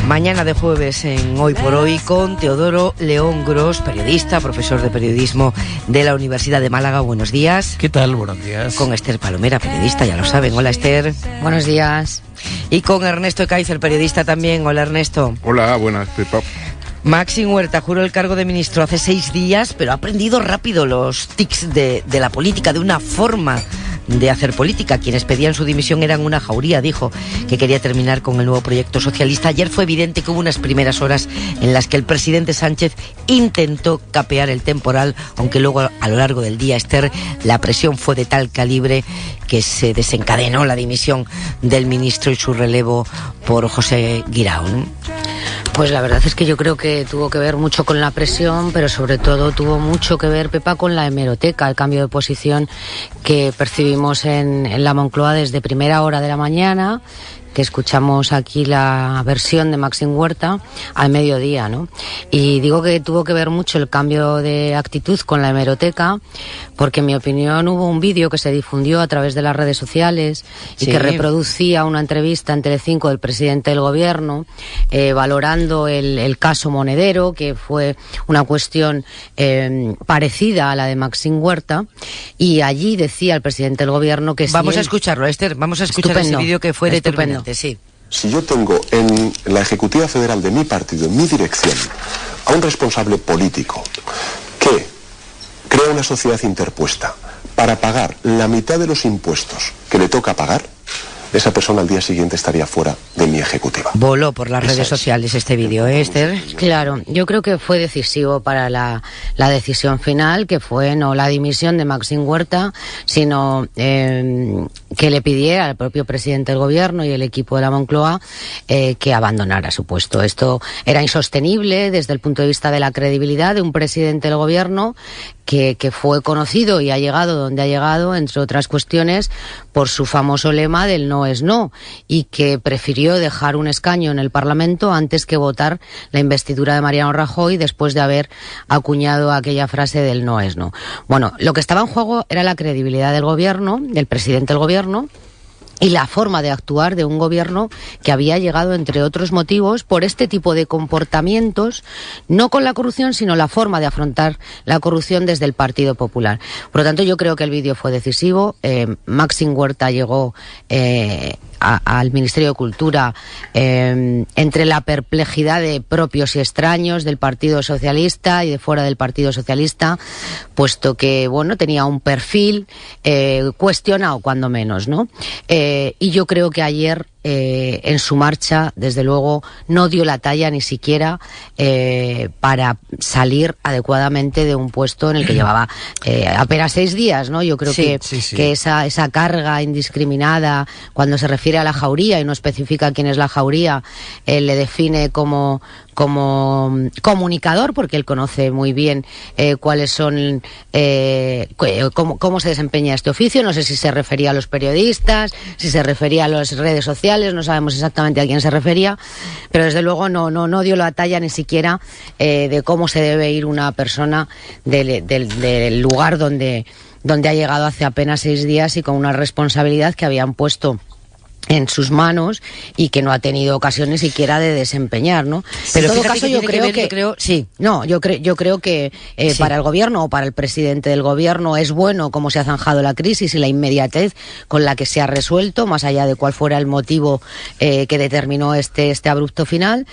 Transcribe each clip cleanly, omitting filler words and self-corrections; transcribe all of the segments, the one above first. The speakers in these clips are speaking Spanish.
Mañana de jueves en Hoy por Hoy con Teodoro León Gros, periodista, profesor de periodismo de la Universidad de Málaga. Buenos días. ¿Qué tal? Buenos días. Con Esther Palomera, periodista, ya lo saben. Hola, Esther. Buenos días. Y con Ernesto Kaiser, periodista también. Hola, Ernesto. Hola, buenas, Pepa. Maxim Huerta juró el cargo de ministro hace 6 días, pero ha aprendido rápido los tics de la política, de una forma de hacer política. Quienes pedían su dimisión eran una jauría. Dijo que quería terminar con el nuevo proyecto socialista. Ayer fue evidente que hubo unas primeras horas en las que el presidente Sánchez intentó capear el temporal, aunque luego a lo largo del día, Esther, la presión fue de tal calibre que se desencadenó la dimisión del ministro y su relevo por José Guirao, ¿no? Pues la verdad es que yo creo que tuvo que ver mucho con la presión, pero sobre todo tuvo mucho que ver, Pepa, con la hemeroteca, el cambio de posición que percibimos en la Moncloa desde primera hora de la mañana, que escuchamos aquí la versión de Maxim Huerta al mediodía, ¿no? Y digo que tuvo que ver mucho el cambio de actitud con la hemeroteca, porque en mi opinión hubo un vídeo que se difundió a través de las redes sociales y que reproducía una entrevista en Telecinco del presidente del gobierno valorando el caso Monedero, que fue una cuestión parecida a la de Maxim Huerta, y allí decía el presidente del gobierno que Vamos a escucharlo, Esther, vamos a escuchar ese vídeo que fue determinante, sí. Si yo tengo en la Ejecutiva Federal de mi partido, en mi dirección, a un responsable político que crea una sociedad interpuesta para pagar la mitad de los impuestos que le toca pagar, esa persona al día siguiente estaría fuera de mi ejecutiva. Voló por las redes sociales este vídeo, Esther. Claro, yo creo que fue decisivo para la decisión final, que fue no la dimisión de Maxim Huerta, sino que le pidiera al propio presidente del gobierno y el equipo de la Moncloa que abandonara su puesto. Esto era insostenible desde el punto de vista de la credibilidad de un presidente del gobierno que fue conocido y ha llegado donde ha llegado, entre otras cuestiones, por su famoso lema del no es no, y que prefirió dejar un escaño en el Parlamento antes que votar la investidura de Mariano Rajoy después de haber acuñado aquella frase del no es no. Bueno, lo que estaba en juego era la credibilidad del gobierno, del presidente del gobierno, y la forma de actuar de un gobierno que había llegado, entre otros motivos, por este tipo de comportamientos, no con la corrupción, sino la forma de afrontar la corrupción desde el Partido Popular. Por lo tanto, yo creo que el vídeo fue decisivo. Maxim Huerta llegó al Ministerio de Cultura entre la perplejidad de propios y extraños del Partido Socialista y de fuera del Partido Socialista, puesto que, bueno, tenía un perfil cuestionado, cuando menos, ¿no? Y yo creo que ayer, en su marcha, desde luego, no dio la talla ni siquiera para salir adecuadamente de un puesto en el que llevaba apenas 6 días, ¿no? Yo creo que esa carga indiscriminada, cuando se refiere a la jauría y no especifica quién es la jauría, le define como comunicador, porque él conoce muy bien cuáles son, cómo se desempeña este oficio. No sé si se refería a los periodistas, si se refería a las redes sociales, no sabemos exactamente a quién se refería, pero desde luego no dio la talla ni siquiera de cómo se debe ir una persona del lugar donde ha llegado hace apenas 6 días y con una responsabilidad que habían puesto en sus manos y que no ha tenido ocasión ni siquiera de desempeñar, ¿no? Pero en todo caso yo creo que para el gobierno o para el presidente del gobierno es bueno cómo se ha zanjado la crisis y la inmediatez con la que se ha resuelto, más allá de cuál fuera el motivo que determinó este abrupto final,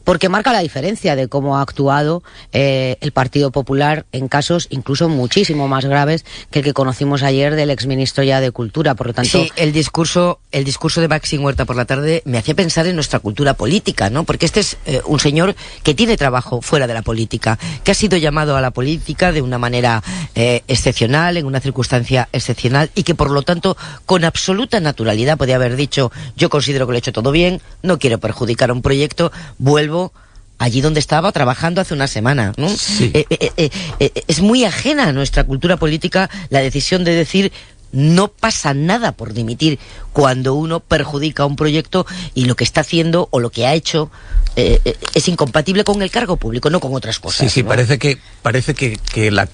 porque marca la diferencia de cómo ha actuado el Partido Popular en casos incluso muchísimo más graves que el que conocimos ayer del exministro ya de Cultura. Por lo tanto, sí, el discurso de Maxim Huerta por la tarde me hacía pensar en nuestra cultura política, ¿no? Porque este es un señor que tiene trabajo fuera de la política, que ha sido llamado a la política de una manera excepcional, en una circunstancia excepcional, y que por lo tanto con absoluta naturalidad podía haber dicho: yo considero que lo he hecho todo bien, no quiero perjudicar a un proyecto, vuelvo allí donde estaba trabajando hace una semana, ¿no? Sí. Es muy ajena a nuestra cultura política la decisión de decir: no pasa nada por dimitir cuando uno perjudica un proyecto y lo que está haciendo o lo que ha hecho es incompatible con el cargo público, no con otras cosas. Sí, ¿no? parece que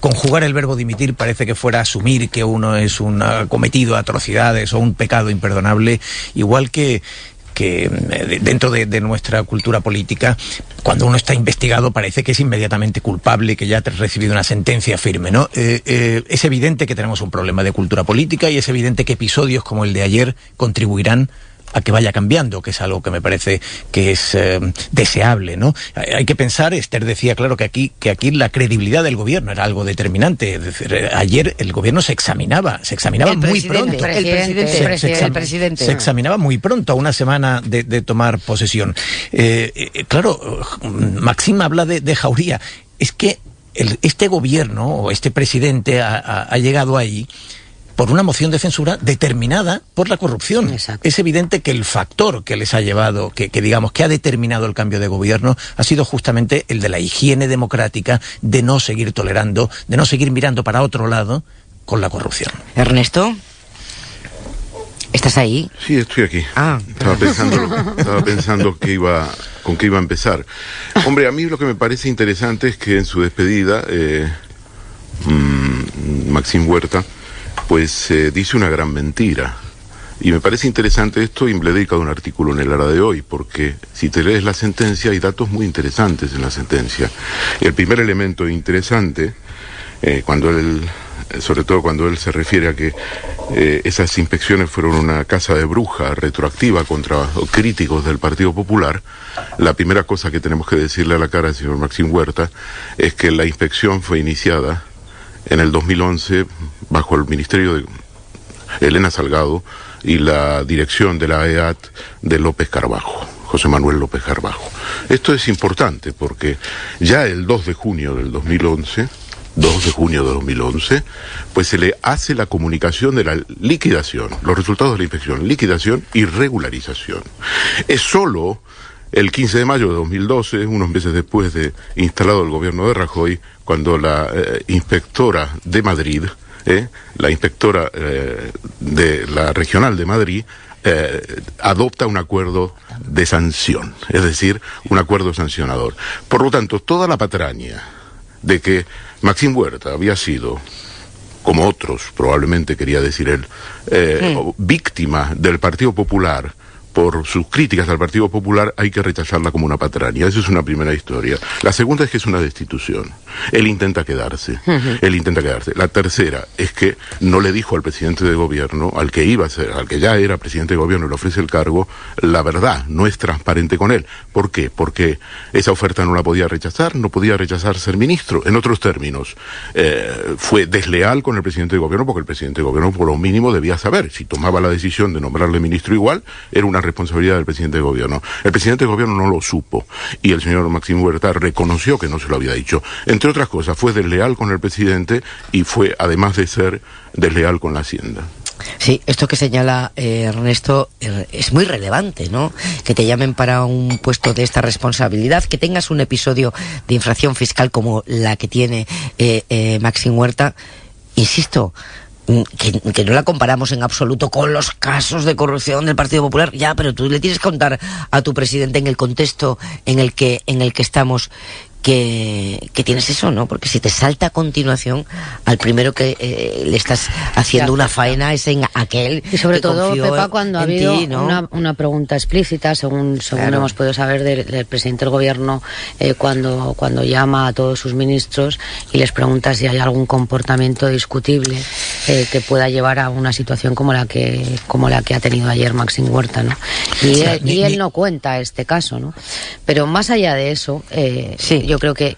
conjugar el verbo dimitir parece que fuera asumir que uno ha cometido atrocidades o un pecado imperdonable, igual que dentro de nuestra cultura política, cuando uno está investigado parece que es inmediatamente culpable, que ya ha recibido una sentencia firme, ¿no? Es evidente que tenemos un problema de cultura política y es evidente que episodios como el de ayer contribuirán a que vaya cambiando, que es algo que me parece que es deseable, ¿no? Hay que pensar, Esther decía, claro, que aquí la credibilidad del gobierno era algo determinante. Es decir, ayer el gobierno se examinaba muy pronto. El presidente. Se examinaba muy pronto, a una semana de tomar posesión. Claro, Maxim habla de jauría. Es que este gobierno o este presidente ha llegado ahí por una moción de censura determinada por la corrupción. Exacto. Es evidente que el factor que les ha llevado, que digamos que ha determinado el cambio de gobierno, ha sido justamente el de la higiene democrática, de no seguir tolerando, de no seguir mirando para otro lado con la corrupción. Ernesto, ¿estás ahí? Sí, estoy aquí. Estaba pensando con qué iba a empezar. Hombre, a mí lo que me parece interesante es que en su despedida, Maxim Huerta pues dice una gran mentira. Y me parece interesante esto, y le he dedicado un artículo en el Ara de hoy, porque si te lees la sentencia hay datos muy interesantes en la sentencia. El primer elemento interesante, sobre todo cuando él se refiere a que esas inspecciones fueron una caza de bruja retroactiva contra críticos del Partido Popular, la primera cosa que tenemos que decirle a la cara al señor Maxim Huerta es que la inspección fue iniciada en el 2011 bajo el ministerio de Elena Salgado y la dirección de la EAT de López Carbajo, José Manuel López Carbajo. Esto es importante porque ya el 2 de junio del 2011, pues se le hace la comunicación de la liquidación, los resultados de la inspección, liquidación y regularización. Es solo el 15 de mayo de 2012, unos meses después de instalado el gobierno de Rajoy, cuando la inspectora de Madrid, la inspectora de la regional de Madrid, adopta un acuerdo de sanción, es decir, un acuerdo sancionador. Por lo tanto, toda la patraña de que Maxim Huerta había sido, como otros, probablemente quería decir él, víctima del Partido Popular por sus críticas al Partido Popular, hay que rechazarla como una patraña. Esa es una primera historia. La segunda es que es una destitución. Él intenta quedarse. La tercera es que no le dijo al presidente de gobierno, al que ya era presidente de gobierno y le ofrece el cargo, la verdad, no es transparente con él. ¿Por qué? Porque esa oferta no la podía rechazar, no podía rechazar ser ministro. En otros términos, fue desleal con el presidente de gobierno porque el presidente de gobierno por lo mínimo debía saber. Si tomaba la decisión de nombrarle ministro igual, era una responsabilidad del presidente de gobierno. El presidente de gobierno no lo supo y el señor Maxim Huerta reconoció que no se lo había dicho. Entre otras cosas, fue desleal con el presidente y fue, además de ser, desleal con la Hacienda. Sí, esto que señala Ernesto es muy relevante, ¿no? Que te llamen para un puesto de esta responsabilidad, que tengas un episodio de infracción fiscal como la que tiene Maxim Huerta. Insisto, que no la comparamos en absoluto con los casos de corrupción del Partido Popular, ya, pero tú le tienes que contar a tu presidente en el contexto en el que estamos que tienes eso, ¿no? Porque si te salta a continuación, al primero que le estás haciendo una faena es en aquel y sobre que todo, Pepa, cuando ha habido ti, ¿no? una pregunta explícita, según claro, hemos podido saber del presidente del gobierno, cuando llama a todos sus ministros y les pregunta si hay algún comportamiento discutible que pueda llevar a una situación como la que ha tenido ayer Maxim Huerta, ¿no? Y él no cuenta este caso, ¿no? Pero más allá de eso, sí, yo creo que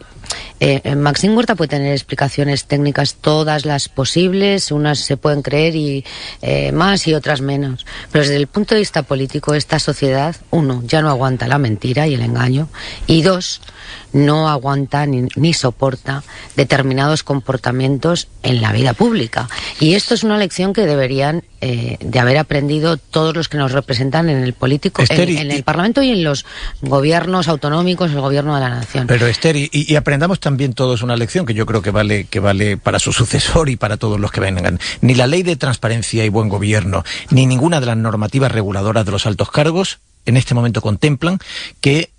Maxim Huerta puede tener explicaciones técnicas todas las posibles, unas se pueden creer y más y otras menos, pero desde el punto de vista político esta sociedad, uno, ya no aguanta la mentira y el engaño, y dos, no aguanta ni soporta determinados comportamientos en la vida pública, y esto es una lección que deberían de haber aprendido todos los que nos representan en el político, en el Parlamento y en los gobiernos autonómicos, el gobierno de la nación. Pero Esther, y aprendamos también todos una lección que yo creo que vale para su sucesor y para todos los que vengan. Ni la ley de transparencia y buen gobierno, ni ninguna de las normativas reguladoras de los altos cargos en este momento contemplan que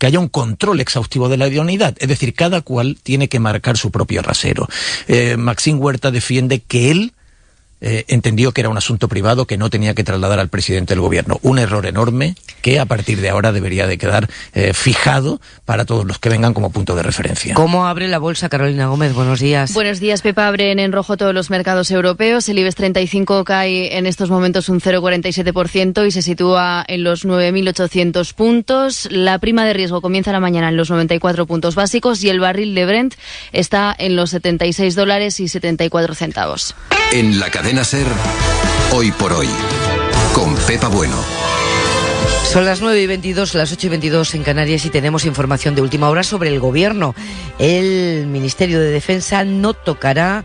haya un control exhaustivo de la idoneidad, es decir, cada cual tiene que marcar su propio rasero. Maxim Huerta defiende que él entendió que era un asunto privado que no tenía que trasladar al presidente del gobierno. Un error enorme que a partir de ahora debería de quedar fijado para todos los que vengan como punto de referencia. ¿Cómo abre la bolsa, Carolina Gómez? Buenos días. Buenos días, Pepa. Abren en rojo todos los mercados europeos. El IBEX 35 cae en estos momentos un 0,47% y se sitúa en los 9.800 puntos. La prima de riesgo comienza la mañana en los 94 puntos básicos y el barril de Brent está en los $76.74. En la cadena SER, Hoy por Hoy, con Pepa Bueno. Son las 9:22, las 8:22 en Canarias y tenemos información de última hora sobre el Gobierno. El Ministerio de Defensa no tocará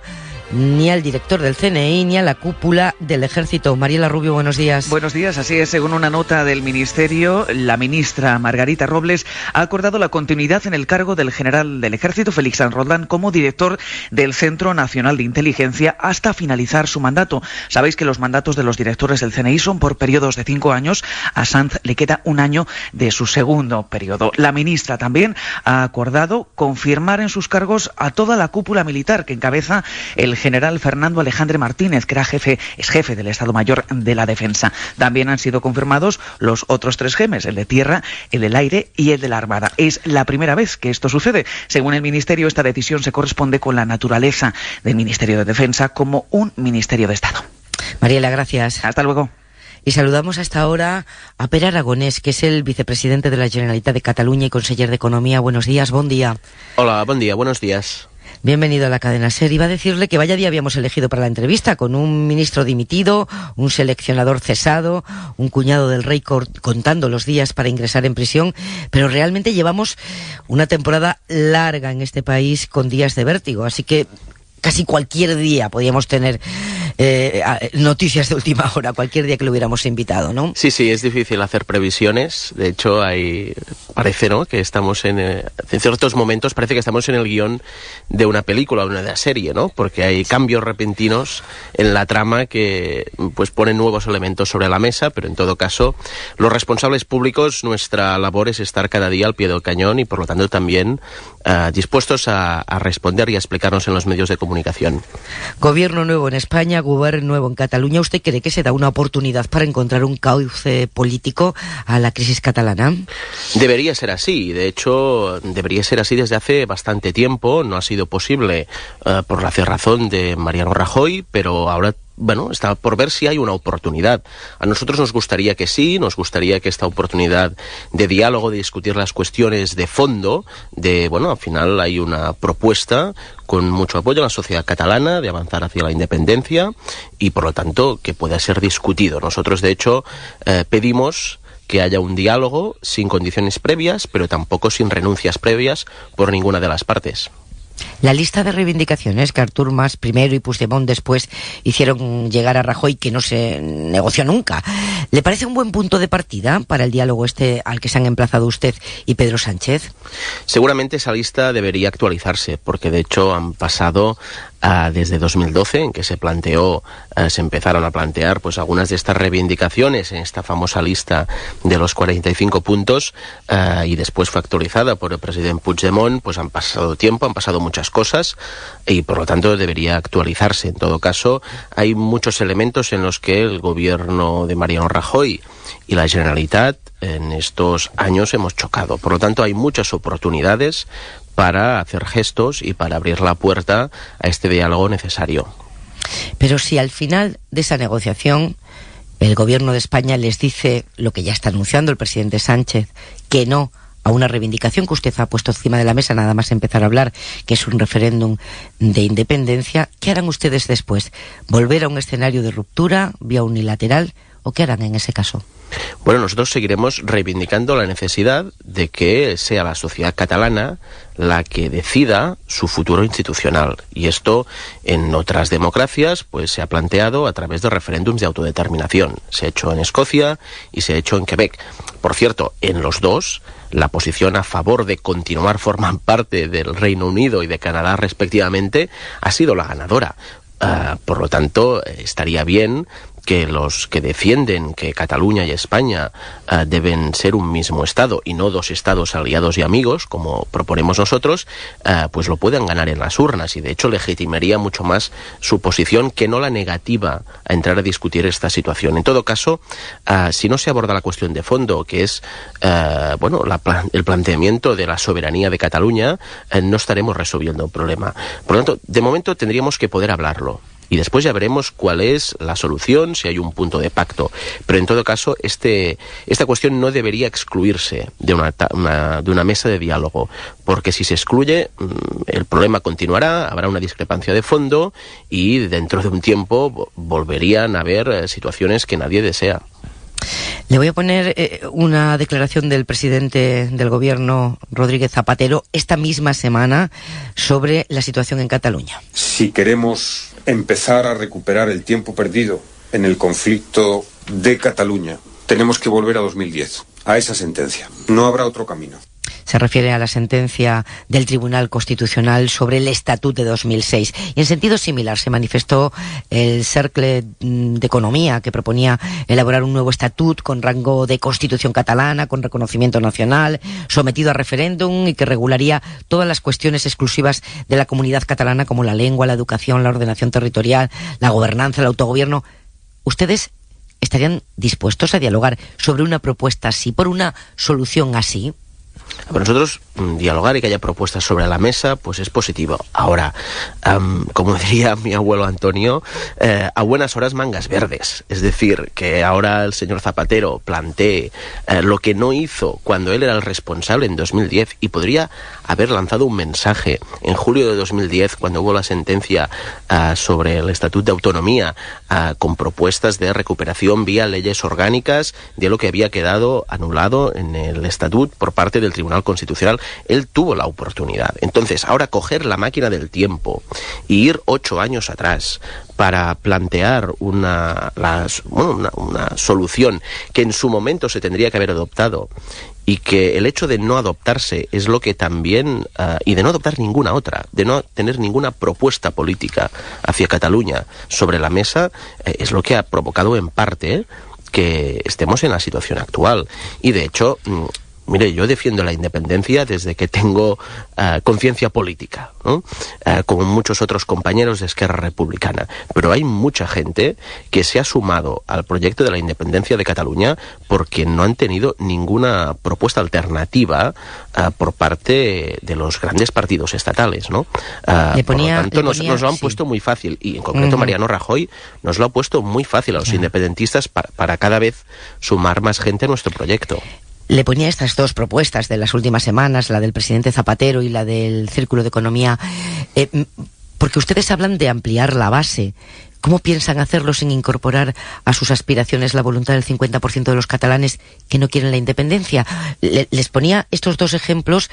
ni al director del CNI ni a la cúpula del Ejército. Mariela Rubio, buenos días. Buenos días, así es. Según una nota del Ministerio, la ministra Margarita Robles ha acordado la continuidad en el cargo del general del Ejército, Félix Sanz Roldán, como director del Centro Nacional de Inteligencia hasta finalizar su mandato. Sabéis que los mandatos de los directores del CNI son por periodos de 5 años. A Sanz le queda 1 año de su segundo periodo. La ministra también ha acordado confirmar en sus cargos a toda la cúpula militar que encabeza el general Fernando Alejandre Martínez, que es jefe del Estado Mayor de la Defensa. También han sido confirmados los otros 3 jefes, el de tierra, el del aire y el de la Armada. Es la primera vez que esto sucede. Según el Ministerio, esta decisión se corresponde con la naturaleza del Ministerio de Defensa como un Ministerio de Estado. Mariela, gracias. Hasta luego. Y saludamos hasta ahora a Pere Aragonés, que es el vicepresidente de la Generalitat de Cataluña y conseller de Economía. Buenos días, bon día. Hola, buen día, buenos días. Bienvenido a la cadena SER. Iba a decirle que vaya día habíamos elegido para la entrevista, con un ministro dimitido, un seleccionador cesado, un cuñado del rey contando los días para ingresar en prisión, pero realmente llevamos una temporada larga en este país con días de vértigo, así que casi cualquier día podíamos tener noticias de última hora, cualquier día que lo hubiéramos invitado, ¿no? Sí, es difícil hacer previsiones. De hecho, parece, ¿no?, que estamos en ciertos momentos parece que estamos en el guión de una película o de una serie, ¿no? Porque hay cambios repentinos en la trama que pues ponen nuevos elementos sobre la mesa, pero en todo caso, los responsables públicos, nuestra labor es estar cada día al pie del cañón y por lo tanto también dispuestos a responder y a explicarnos en los medios de comunicación. Gobierno nuevo en España, gobierno nuevo en Cataluña. ¿Usted cree que se da una oportunidad para encontrar un cauce político a la crisis catalana? Debería ser así. De hecho, debería ser así desde hace bastante tiempo. No ha sido posible por la cerrazón de Mariano Rajoy, pero ahora está por ver si hay una oportunidad. A nosotros nos gustaría que sí, nos gustaría que esta oportunidad de diálogo, de discutir las cuestiones de fondo, al final hay una propuesta con mucho apoyo en la sociedad catalana de avanzar hacia la independencia y por lo tanto que pueda ser discutido. Nosotros de hecho pedimos que haya un diálogo sin condiciones previas, pero tampoco sin renuncias previas por ninguna de las partes. La lista de reivindicaciones que Artur Mas primero y Puigdemont después hicieron llegar a Rajoy, que no se negoció nunca, ¿le parece un buen punto de partida para el diálogo al que se han emplazado usted y Pedro Sánchez? Seguramente esa lista debería actualizarse, porque de hecho han pasado desde 2012, en que se empezaron a plantear pues algunas de estas reivindicaciones en esta famosa lista de los 45 puntos, y después fue actualizada por el presidente Puigdemont. Pues han pasado tiempo, han pasado muchas cosas y por lo tanto debería actualizarse. En todo caso, hay muchos elementos en los que el gobierno de Mariano Rajoy y la Generalitat en estos años hemos chocado. Por lo tanto, hay muchas oportunidades para hacer gestos y para abrir la puerta a este diálogo necesario. Pero si al final de esa negociación el gobierno de España les dice lo que ya está anunciando el presidente Sánchez, que no a una reivindicación que usted ha puesto encima de la mesa nada más empezar a hablar, que es un referéndum de independencia, ¿qué harán ustedes después? ¿Volver a un escenario de ruptura vía unilateral o qué harán en ese caso? Bueno, nosotros seguiremos reivindicando la necesidad de que sea la sociedad catalana la que decida su futuro institucional. Y esto en otras democracias pues se ha planteado a través de referéndums de autodeterminación. Se ha hecho en Escocia y se ha hecho en Quebec. Por cierto, en los dos, la posición a favor de continuar formando parte del Reino Unido y de Canadá respectivamente ha sido la ganadora. Por lo tanto, estaría bien que los que defienden que Cataluña y España deben ser un mismo Estado y no dos Estados aliados y amigos, como proponemos nosotros, pues lo puedan ganar en las urnas, y de hecho legitimaría mucho más su posición que no la negativa a entrar a discutir esta situación. En todo caso, si no se aborda la cuestión de fondo, que es el planteamiento de la soberanía de Cataluña, no estaremos resolviendo el problema. Por lo tanto, de momento tendríamos que poder hablarlo. Y después ya veremos cuál es la solución, si hay un punto de pacto. Pero en todo caso, esta cuestión no debería excluirse de una mesa de diálogo, porque si se excluye, el problema continuará, habrá una discrepancia de fondo y dentro de un tiempo volverían a haber situaciones que nadie desea. Le voy a poner una declaración del presidente del gobierno, Rodríguez Zapatero, esta misma semana sobre la situación en Cataluña. Si queremos empezar a recuperar el tiempo perdido en el conflicto de Cataluña, tenemos que volver a 2010, a esa sentencia. No habrá otro camino. Se refiere a la sentencia del Tribunal Constitucional sobre el Estatut de 2006. Y en sentido similar se manifestó el Cercle de Economía, que proponía elaborar un nuevo estatut con rango de Constitución catalana, con reconocimiento nacional, sometido a referéndum y que regularía todas las cuestiones exclusivas de la comunidad catalana, como la lengua, la educación, la ordenación territorial, la gobernanza, el autogobierno. ¿Ustedes estarían dispuestos a dialogar sobre una propuesta así, por una solución así? Para nosotros, dialogar y que haya propuestas sobre la mesa, pues es positivo. Ahora, como diría mi abuelo Antonio, a buenas horas mangas verdes. Es decir, que ahora el señor Zapatero plantee lo que no hizo cuando él era el responsable en 2010, y podría haber lanzado un mensaje en julio de 2010, cuando hubo la sentencia sobre el Estatuto de Autonomía, con propuestas de recuperación vía leyes orgánicas de lo que había quedado anulado en el Estatut por parte del Tribunal Constitucional. Él tuvo la oportunidad. Entonces, ahora coger la máquina del tiempo y ir 8 años atrás para plantear una solución que en su momento se tendría que haber adoptado, y que el hecho de no adoptarse es lo que también, y de no adoptar ninguna otra, de no tener ninguna propuesta política hacia Cataluña sobre la mesa, es lo que ha provocado en parte que estemos en la situación actual. Y de hecho, mire, yo defiendo la independencia desde que tengo conciencia política, ¿no? Como muchos otros compañeros de Esquerra Republicana. Pero hay mucha gente que se ha sumado al proyecto de la independencia de Cataluña porque no han tenido ninguna propuesta alternativa por parte de los grandes partidos estatales, ¿no? Por lo tanto, nos lo han puesto muy fácil, y en concreto Mariano Rajoy nos lo ha puesto muy fácil a los independentistas para cada vez sumar más gente a nuestro proyecto. Le ponía estas dos propuestas de las últimas semanas, la del presidente Zapatero y la del Círculo de Economía, porque ustedes hablan de ampliar la base. ¿Cómo piensan hacerlo sin incorporar a sus aspiraciones la voluntad del 50% de los catalanes que no quieren la independencia? Les ponía estos dos ejemplos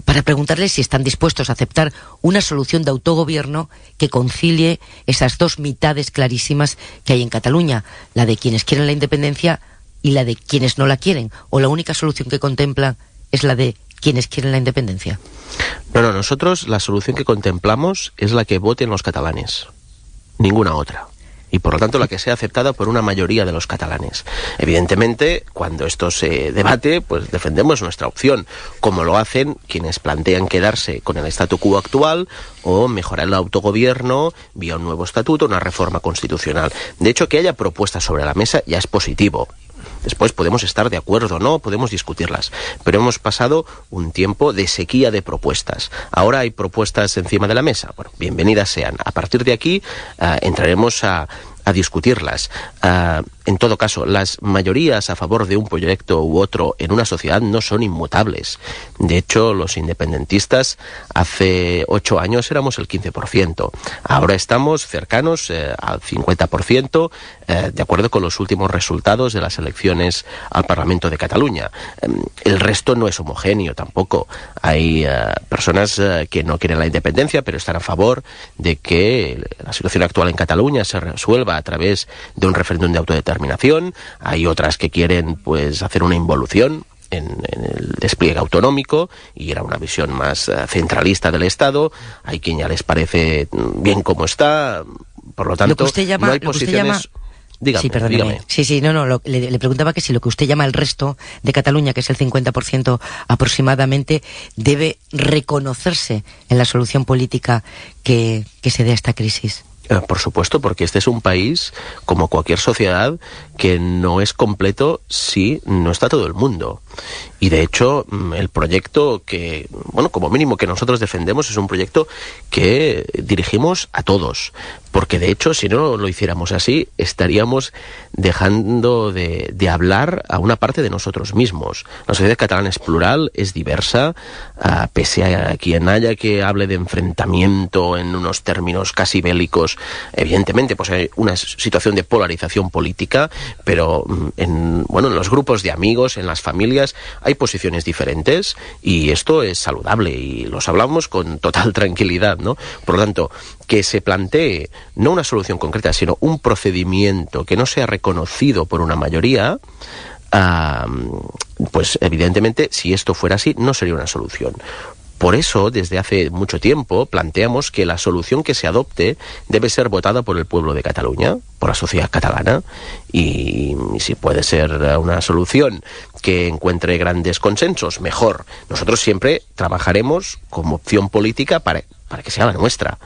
para preguntarles si están dispuestos a aceptar una solución de autogobierno que concilie esas dos mitades clarísimas que hay en Cataluña, la de quienes quieren la independencia y la de quienes no la quieren, o la única solución que contempla es la de quienes quieren la independencia. No, nosotros la solución que contemplamos es la que voten los catalanes, ninguna otra. Y por lo tanto la que sea aceptada por una mayoría de los catalanes. Evidentemente, cuando esto se debate, pues defendemos nuestra opción, como lo hacen quienes plantean quedarse con el statu quo actual o mejorar el autogobierno vía un nuevo estatuto, una reforma constitucional. De hecho, que haya propuestas sobre la mesa ya es positivo. Después podemos estar de acuerdo o no, podemos discutirlas, pero hemos pasado un tiempo de sequía de propuestas. Ahora hay propuestas encima de la mesa. Bueno, bienvenidas sean. A partir de aquí entraremos a discutirlas. En todo caso, las mayorías a favor de un proyecto u otro en una sociedad no son inmutables. De hecho, los independentistas hace 8 años éramos el 15%. Ahora estamos cercanos al 50%, de acuerdo con los últimos resultados de las elecciones al Parlamento de Cataluña. El resto no es homogéneo tampoco. Hay personas que no quieren la independencia, pero están a favor de que la situación actual en Cataluña se resuelva a través de un referéndum de autodeterminación. Hay otras que quieren pues hacer una involución en el despliegue autonómico y era una visión más centralista del Estado. Hay quien ya les parece bien como está. Por lo tanto, no hay posiciones Dígame, sí, perdóneme. dígame. Sí, le preguntaba que si lo que usted llama el resto de Cataluña, que es el 50% aproximadamente, debe reconocerse en la solución política que se dé a esta crisis. Por supuesto, porque este es un país, como cualquier sociedad, que no es completo si no está todo el mundo. Y de hecho, el proyecto que, bueno, como mínimo que nosotros defendemos es un proyecto que dirigimos a todos. Porque de hecho, si no lo hiciéramos así, estaríamos dejando de hablar a una parte de nosotros mismos. La sociedad catalana es plural, es diversa, pese a quien haya que hable de enfrentamiento en unos términos casi bélicos. Evidentemente, pues hay una situación de polarización política, pero en los grupos de amigos, en las familias, hay posiciones diferentes y esto es saludable y los hablamos con total tranquilidad, ¿no? Por lo tanto, que se plantee no una solución concreta, sino un procedimiento que no sea reconocido por una mayoría, pues evidentemente, si esto fuera así, no sería una solución. Por eso, desde hace mucho tiempo, planteamos que la solución que se adopte debe ser votada por el pueblo de Cataluña, por la sociedad catalana, y si puede ser una solución que encuentre grandes consensos, mejor. Nosotros siempre trabajaremos como opción política para que sea la nuestra.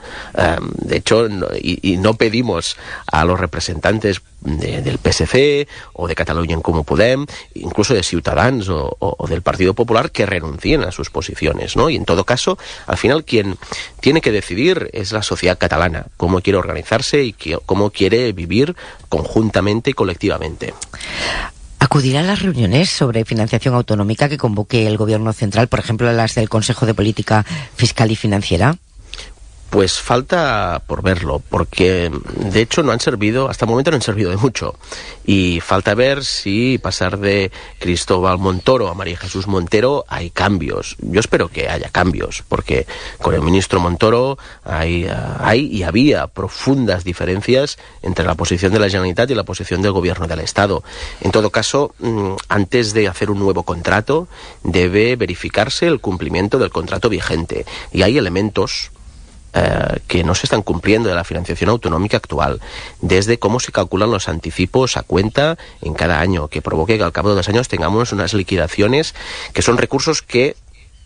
De hecho, no pedimos a los representantes del PSC o de Catalunya en Comú Podem, incluso de Ciutadans o del Partido Popular, que renuncien a sus posiciones, ¿no? Y en todo caso, al final quien tiene que decidir es la sociedad catalana, cómo quiere organizarse y cómo quiere vivir conjuntamente y colectivamente. ¿Acudirá a las reuniones sobre financiación autonómica que convoque el Gobierno central, por ejemplo, a las del Consejo de Política Fiscal y Financiera? Pues falta por verlo, porque de hecho hasta el momento no han servido de mucho. Y falta ver si pasar de Cristóbal Montoro a María Jesús Montero hay cambios. Yo espero que haya cambios, porque con el ministro Montoro hay y había profundas diferencias entre la posición de la Generalitat y la posición del Gobierno del Estado. En todo caso, antes de hacer un nuevo contrato, debe verificarse el cumplimiento del contrato vigente. Y hay elementos que no se están cumpliendo de la financiación autonómica actual, desde cómo se calculan los anticipos a cuenta en cada año, que provoque que al cabo de 2 años tengamos unas liquidaciones que son recursos que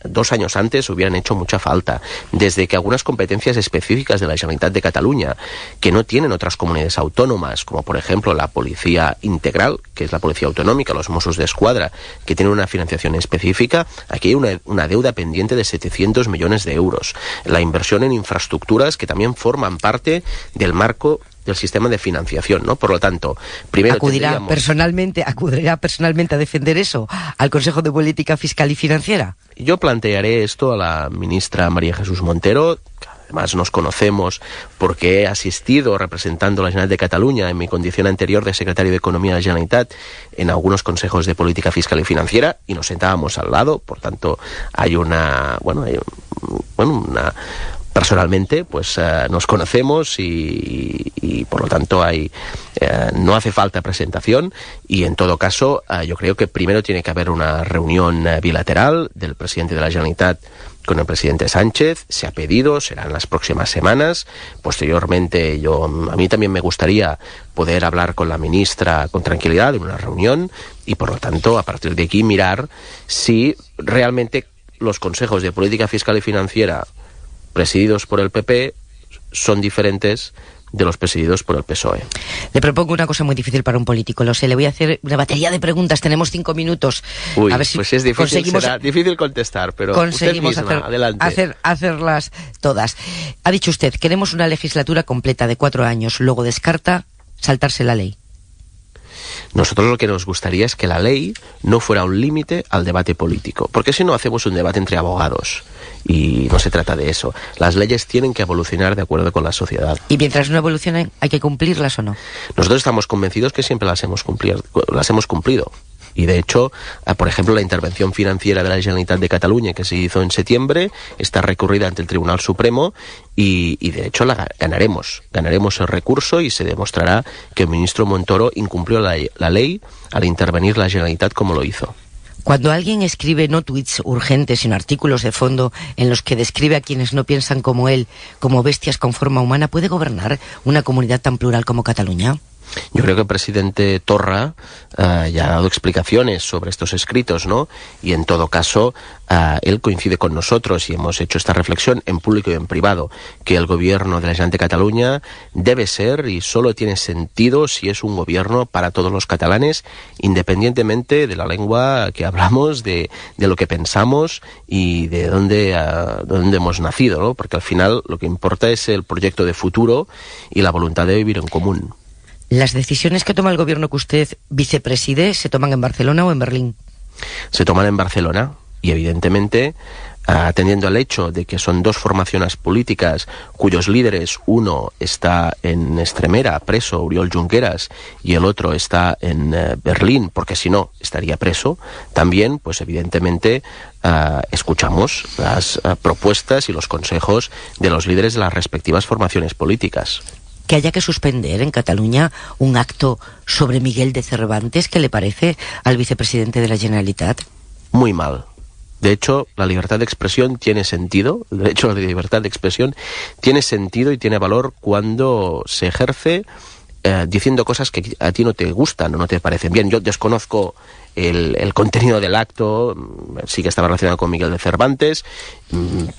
2 años antes hubieran hecho mucha falta, desde que algunas competencias específicas de la Generalitat de Cataluña que no tienen otras comunidades autónomas, como por ejemplo la Policía Integral, que es la Policía Autonómica, los Mossos d'Esquadra, que tienen una financiación específica, aquí hay una deuda pendiente de 700 millones de euros. La inversión en infraestructuras que también forman parte del marco del sistema de financiación, ¿no? Por lo tanto, primero acudirá personalmente a defender eso al Consejo de Política Fiscal y Financiera. Yo plantearé esto a la ministra María Jesús Montero, que además nos conocemos porque he asistido representando a la Generalitat de Cataluña en mi condición anterior de secretario de Economía de la Generalitat en algunos consejos de política fiscal y financiera, y nos sentábamos al lado. Por tanto, hay una personalmente, pues nos conocemos y por lo tanto no hace falta presentación, y en todo caso yo creo que primero tiene que haber una reunión bilateral del presidente de la Generalitat con el presidente Sánchez. Se ha pedido, será en las próximas semanas. Posteriormente a mí también me gustaría poder hablar con la ministra con tranquilidad en una reunión, y por lo tanto a partir de aquí mirar si realmente los consejos de política fiscal y financiera presididos por el PP son diferentes de los presididos por el PSOE. Le propongo una cosa muy difícil para un político, lo sé, le voy a hacer una batería de preguntas, tenemos 5 minutos. Uy, a ver si pues es difícil, será difícil contestar, pero conseguimos usted misma, adelante. hacerlas todas. Ha dicho usted, queremos una legislatura completa de 4 años, luego descarta saltarse la ley. Nosotros lo que nos gustaría es que la ley no fuera un límite al debate político, porque si no hacemos un debate entre abogados, y no se trata de eso. Las leyes tienen que evolucionar de acuerdo con la sociedad. ¿Y mientras no evolucionen, hay que cumplirlas o no? Nosotros estamos convencidos que siempre las hemos cumplido. Y de hecho, por ejemplo, la intervención financiera de la Generalitat de Cataluña, que se hizo en septiembre, está recurrida ante el Tribunal Supremo y de hecho la ganaremos el recurso, y se demostrará que el ministro Montoro incumplió la ley al intervenir la Generalitat como lo hizo. Cuando alguien escribe no tweets urgentes, sino artículos de fondo en los que describe a quienes no piensan como él, como bestias con forma humana, ¿puede gobernar una comunidad tan plural como Cataluña? Yo creo que el presidente Torra ya ha dado explicaciones sobre estos escritos, ¿no? Y en todo caso, él coincide con nosotros y hemos hecho esta reflexión en público y en privado, que el gobierno de la Generalitat de Cataluña debe ser y solo tiene sentido si es un gobierno para todos los catalanes, independientemente de la lengua que hablamos, de lo que pensamos y de dónde hemos nacido, ¿no? Porque al final lo que importa es el proyecto de futuro y la voluntad de vivir en común. ¿Las decisiones que toma el gobierno que usted vicepreside se toman en Barcelona o en Berlín? Se toman en Barcelona y evidentemente, atendiendo al hecho de que son dos formaciones políticas cuyos líderes, uno está en Extremera, preso, Oriol Junqueras, y el otro está en Berlín, porque si no estaría preso, también, pues evidentemente, escuchamos las propuestas y los consejos de los líderes de las respectivas formaciones políticas. Que haya que suspender en Cataluña un acto sobre Miguel de Cervantes, ¿qué le parece al vicepresidente de la Generalitat? Muy mal. De hecho, la libertad de expresión tiene sentido, el derecho a la libertad de expresión tiene sentido y tiene valor cuando se ejerce diciendo cosas que a ti no te gustan o no te parecen bien. Yo desconozco el contenido del acto, sí que estaba relacionado con Miguel de Cervantes,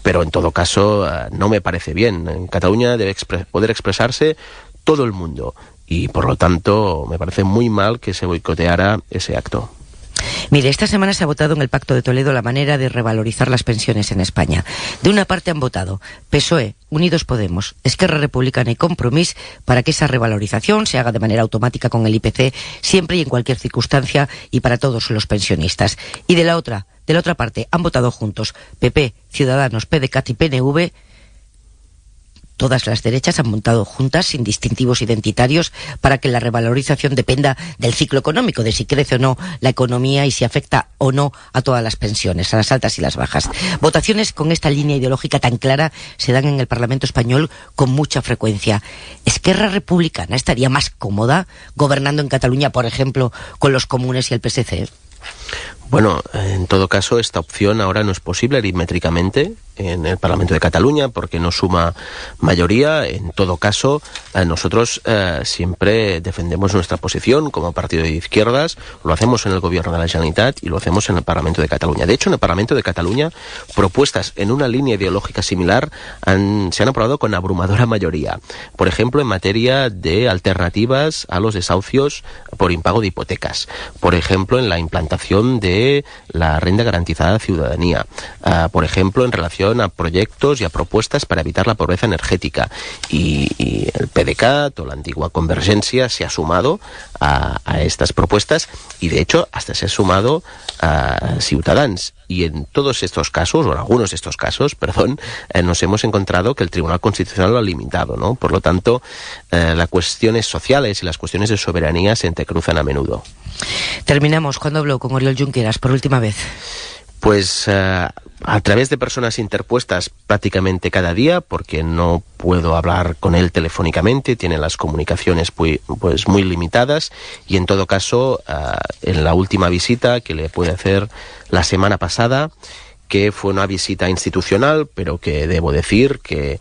pero en todo caso no me parece bien. En Cataluña debe poder expresarse todo el mundo y por lo tanto me parece muy mal que se boicoteara ese acto. Mire, esta semana se ha votado en el Pacto de Toledo la manera de revalorizar las pensiones en España. De una parte han votado PSOE, Unidos Podemos, Esquerra Republicana y Compromís para que esa revalorización se haga de manera automática con el IPC siempre y en cualquier circunstancia y para todos los pensionistas. Y de la otra parte han votado juntos PP, Ciudadanos, PDeCAT y PNV. Todas las derechas han montado juntas sin distintivos identitarios para que la revalorización dependa del ciclo económico, de si crece o no la economía y si afecta o no a todas las pensiones, a las altas y las bajas. Votaciones con esta línea ideológica tan clara se dan en el Parlamento español con mucha frecuencia. ¿Esquerra Republicana estaría más cómoda gobernando en Cataluña, por ejemplo, con los comunes y el PSC? Bueno, en todo caso, esta opción ahora no es posible aritmétricamente en el Parlamento de Cataluña porque no suma mayoría. En todo caso, nosotros siempre defendemos nuestra posición como partido de izquierdas, lo hacemos en el Gobierno de la Generalitat y lo hacemos en el Parlamento de Cataluña. De hecho, en el Parlamento de Cataluña, propuestas en una línea ideológica similar se han aprobado con abrumadora mayoría. Por ejemplo, en materia de alternativas a los desahucios por impago de hipotecas. Por ejemplo, en la implantación de la renta garantizada de ciudadanía. Por ejemplo, en relación a proyectos y a propuestas para evitar la pobreza energética. Y el PDeCAT o la antigua Convergencia se ha sumado a estas propuestas y, de hecho, hasta se ha sumado a Ciutadans. Y en todos estos casos, o en algunos de estos casos, nos hemos encontrado que el Tribunal Constitucional lo ha limitado, ¿no? Por lo tanto, las cuestiones sociales y las cuestiones de soberanía se entrecruzan a menudo. Terminamos. ¿Cuándo habló con Oriol Junqueras por última vez? Pues a través de personas interpuestas prácticamente cada día, porque no puedo hablar con él telefónicamente, tiene las comunicaciones pues muy limitadas, y en todo caso, en la última visita que le pude hacer la semana pasada, que fue una visita institucional, pero que debo decir que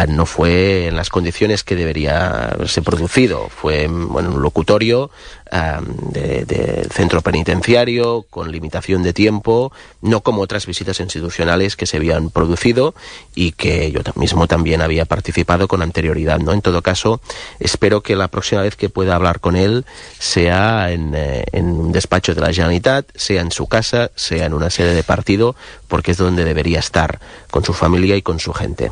no fue en las condiciones que debería haberse producido. Fue un locutorio de centro penitenciario, con limitación de tiempo, no como otras visitas institucionales que se habían producido y que yo mismo también había participado con anterioridad, ¿no? En todo caso, espero que la próxima vez que pueda hablar con él sea en un despacho de la Generalitat, sea en su casa, sea en una sede de partido, porque es donde debería estar, con su familia y con su gente.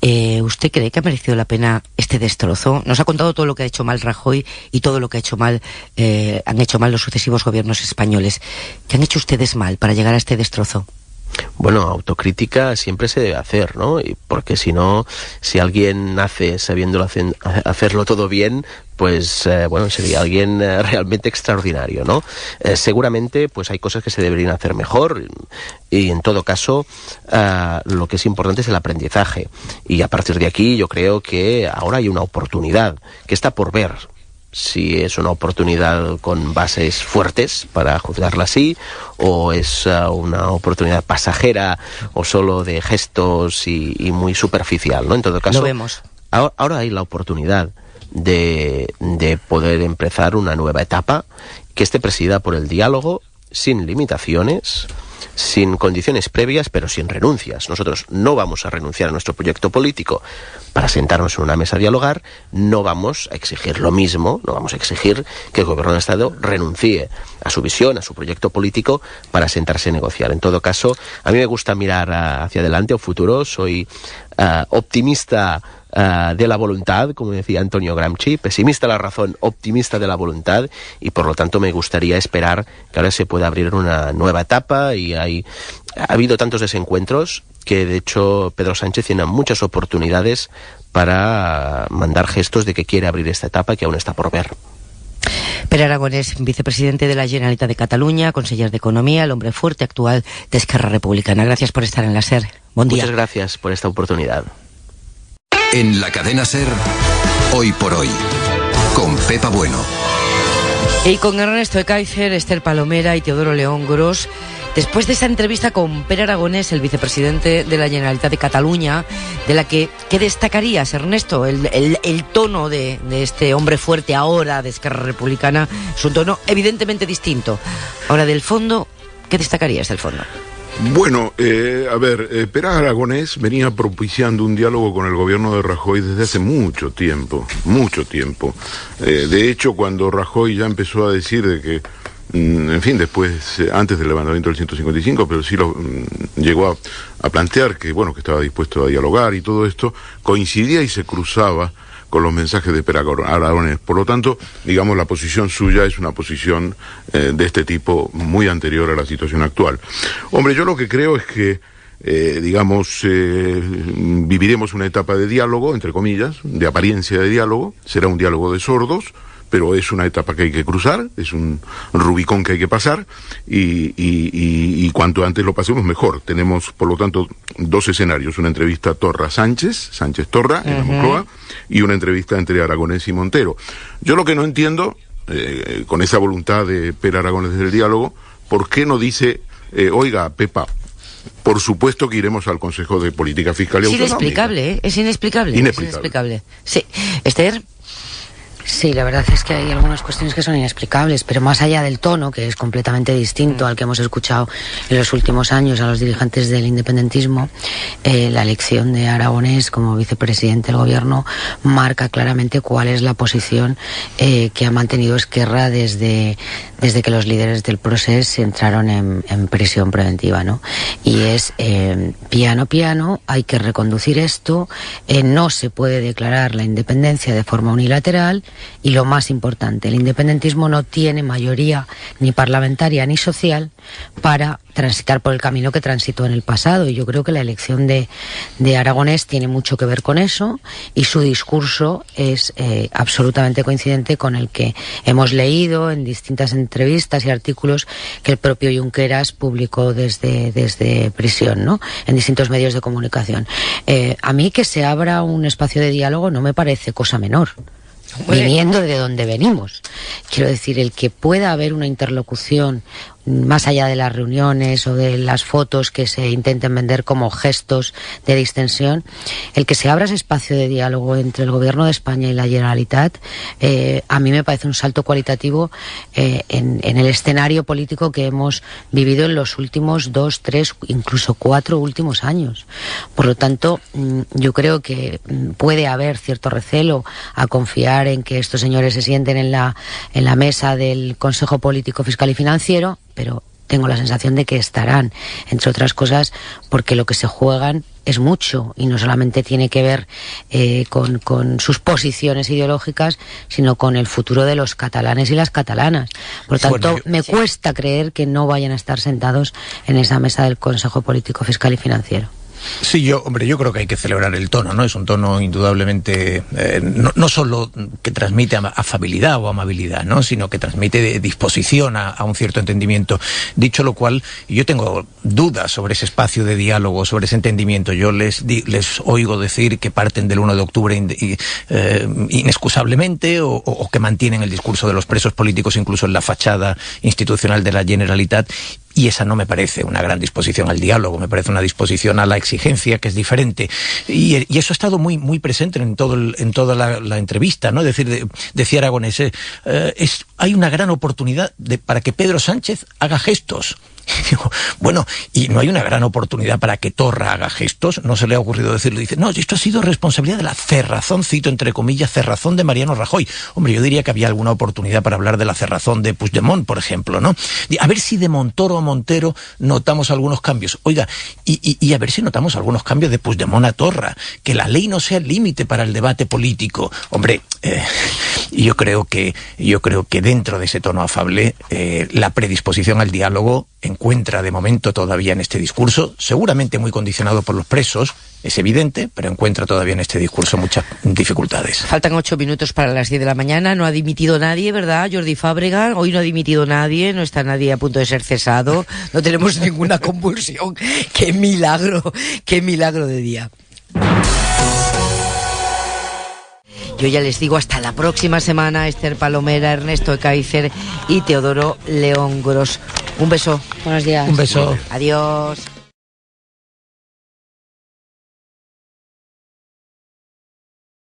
¿Usted cree que ha merecido la pena este destrozo? Nos ha contado todo lo que ha hecho mal Rajoy y todo lo que han hecho mal los sucesivos gobiernos españoles. ¿Qué han hecho ustedes mal para llegar a este destrozo? Bueno, autocrítica siempre se debe hacer, ¿no? Y porque si no, si alguien nace sabiéndolo hacerlo todo bien, pues sería alguien realmente extraordinario, ¿no? Seguramente pues hay cosas que se deberían hacer mejor y en todo caso lo que es importante es el aprendizaje, y a partir de aquí yo creo que ahora hay una oportunidad que está por ver si es una oportunidad con bases fuertes para juzgarla así, o es una oportunidad pasajera o solo de gestos y muy superficial, ¿no? En todo caso, lo vemos. Ahora hay la oportunidad de poder empezar una nueva etapa que esté presidida por el diálogo, sin limitaciones, sin condiciones previas, pero sin renuncias. Nosotros no vamos a renunciar a nuestro proyecto político para sentarnos en una mesa a dialogar, no vamos a exigir lo mismo, no vamos a exigir que el gobierno del Estado renuncie a su visión, a su proyecto político para sentarse a negociar. En todo caso, a mí me gusta mirar hacia adelante, al futuro, soy optimista de la voluntad, como decía Antonio Gramsci, pesimista de la razón, optimista de la voluntad, y por lo tanto me gustaría esperar que ahora se pueda abrir una nueva etapa. Y ha habido tantos desencuentros que de hecho Pedro Sánchez tiene muchas oportunidades para mandar gestos de que quiere abrir esta etapa que aún está por ver. Pere Aragonès, vicepresidente de la Generalitat de Cataluña, conseller de Economía, el hombre fuerte actual de Esquerra Republicana. Gracias por estar en la SER. Buen día. Muchas gracias por esta oportunidad. En la cadena SER, Hoy por Hoy, con Pepa Bueno. Y con Ernesto Ekaizer, Esther Palomera y Teodoro León Gros. Después de esa entrevista con Pere Aragonès, el vicepresidente de la Generalitat de Cataluña, de la que, ¿qué destacarías, Ernesto? El tono de este hombre fuerte ahora de Esquerra Republicana es un tono evidentemente distinto. Ahora, del fondo, ¿qué destacarías del fondo? Bueno, Pere Aragonès venía propiciando un diálogo con el gobierno de Rajoy desde hace mucho tiempo. De hecho, cuando Rajoy ya empezó a decir de que, en fin, después, antes del levantamiento del 155, pero sí lo llegó a plantear que, bueno, que estaba dispuesto a dialogar y todo esto, coincidía y se cruzaba con los mensajes de Pere Aragonès. Por lo tanto, digamos, la posición suya es una posición de este tipo muy anterior a la situación actual. Hombre, yo lo que creo es que, viviremos una etapa de diálogo, entre comillas, de apariencia de diálogo, será un diálogo de sordos, pero es una etapa que hay que cruzar, es un Rubicón que hay que pasar, y cuanto antes lo pasemos mejor. Tenemos, por lo tanto, dos escenarios: una entrevista Sánchez-Torra en la Moncloa, y una entrevista entre Aragonès y Montero. Yo lo que no entiendo, con esa voluntad de Pere Aragonès del diálogo, ¿por qué no dice, oiga, Pepa, por supuesto que iremos al Consejo de Política Fiscal y Autonómica? Es inexplicable. Sí. Esther. Sí, la verdad es que hay algunas cuestiones que son inexplicables, pero más allá del tono, que es completamente distinto al que hemos escuchado en los últimos años a los dirigentes del independentismo, la elección de Aragonès como vicepresidente del gobierno marca claramente cuál es la posición que ha mantenido Esquerra desde que los líderes del Procés entraron en prisión preventiva, ¿no? Y es piano, hay que reconducir esto, no se puede declarar la independencia de forma unilateral. Y lo más importante, el independentismo no tiene mayoría ni parlamentaria ni social para transitar por el camino que transitó en el pasado, y yo creo que la elección de Aragonès tiene mucho que ver con eso, y su discurso es absolutamente coincidente con el que hemos leído en distintas entrevistas y artículos que el propio Junqueras publicó desde prisión, ¿no?, en distintos medios de comunicación. A mí que se abra un espacio de diálogo no me parece cosa menor, viniendo de donde venimos. Quiero decir, el que pueda haber una interlocución más allá de las reuniones o de las fotos que se intenten vender como gestos de distensión, el que se abra ese espacio de diálogo entre el Gobierno de España y la Generalitat, a mí me parece un salto cualitativo en el escenario político que hemos vivido en los últimos 2, 3, incluso 4 últimos años. Por lo tanto, yo creo que puede haber cierto recelo a confiar en que estos señores se sienten en la mesa del Consejo Político, Fiscal y Financiero, pero tengo la sensación de que estarán, entre otras cosas, porque lo que se juegan es mucho, y no solamente tiene que ver con sus posiciones ideológicas, sino con el futuro de los catalanes y las catalanas. Por lo tanto, me cuesta creer que no vayan a estar sentados en esa mesa del Consejo Político, Fiscal y Financiero. Sí, yo creo que hay que celebrar el tono, ¿no? Es un tono indudablemente, no solo que transmite afabilidad o amabilidad, ¿no?, sino que transmite disposición a un cierto entendimiento. Dicho lo cual, yo tengo dudas sobre ese espacio de diálogo, sobre ese entendimiento. Yo les oigo decir que parten del 1 de octubre inexcusablemente, o que mantienen el discurso de los presos políticos incluso en la fachada institucional de la Generalitat. Y esa no me parece una gran disposición al diálogo, me parece una disposición a la exigencia, que es diferente. Y eso ha estado muy, muy presente en toda la entrevista, ¿no? Es decir, decía Aragonés, hay una gran oportunidad para que Pedro Sánchez haga gestos. Bueno, y no hay una gran oportunidad para que Torra haga gestos, no se le ha ocurrido decirlo. Dice, no, esto ha sido responsabilidad de la cerrazón, cito entre comillas, cerrazón de Mariano Rajoy. Hombre, yo diría que había alguna oportunidad para hablar de la cerrazón de Puigdemont, por ejemplo, ¿no? A ver si de Montoro a Montero notamos algunos cambios. Oiga, y a ver si notamos algunos cambios de Puigdemont a Torra, que la ley no sea el límite para el debate político. Hombre, yo creo que dentro de ese tono afable, la predisposición al diálogo encuentra de momento todavía en este discurso, seguramente muy condicionado por los presos, es evidente, pero encuentra todavía en este discurso muchas dificultades. Faltan 8 minutos para las 10 de la mañana, no ha dimitido nadie, ¿verdad, Jordi Fábrega? Hoy no ha dimitido nadie, no está nadie a punto de ser cesado, no tenemos ninguna convulsión. ¡Qué milagro de día! Yo ya les digo hasta la próxima semana, Esther Palomera, Ernesto Ekaizer y Teodoro León Gros. Un beso. Buenos días. Un beso. Adiós.